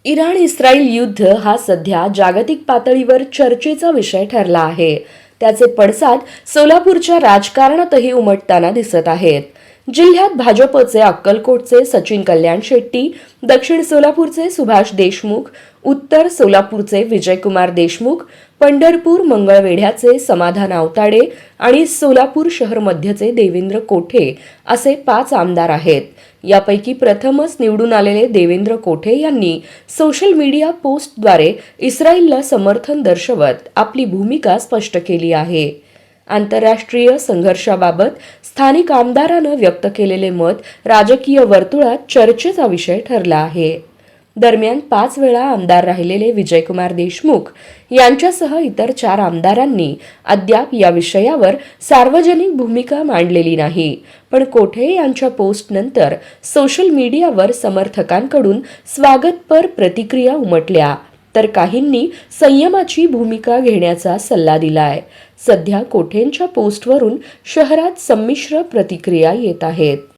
Iran Israel युद्ध हा सध्या जागतिक पातळीवर चर्चेचा विषय ठरला आहे. त्याचे पडसाद सोलापूरच्या राजकारणातही उमटताना दिसत आहेत. जिल्ह्यात भाजपचे अक्कलकोटचे सचिन कल्याण शेट्टी, दक्षिण सोलापूरचे सुभाष देशमुख, उत्तर सोलापूरचे विजयकुमार देशमुख, पंढरपूर मंगळवेढ्याचे समाधान आवताडे आणि सोलापूर शहर मध्यचे देवेंद्र कोठे असे 5 आमदार आहेत. यापैकी प्रथमच निवडून आलेले देवेंद्र कोठे यांनी सोशल मीडिया पोस्टद्वारे इस्रायलला समर्थन दर्शवत आपली भूमिका स्पष्ट केली आहे. आंतरराष्ट्रीय संघर्षाबाबत स्थानिक आमदारानं व्यक्त केलेले मत राजकीय वर्तुळात चर्चेचा विषय ठरला आहे. दरम्यान 5 वेळा आमदार राहिलेले विजयकुमार देशमुख यांच्यासह इतर 4 आमदारांनी अद्याप या विषयावर सार्वजनिक भूमिका मांडलेली नाही. पण कोठे यांच्या पोस्टनंतर सोशल मीडियावर समर्थकांकडून स्वागतपर प्रतिक्रिया उमटल्या, तर काहींनी संयमाची भूमिका घेण्याचा सल्ला दिलाय. सध्या कोठेंच्या पोस्टवरून शहरात संमिश्र प्रतिक्रिया येत आहेत.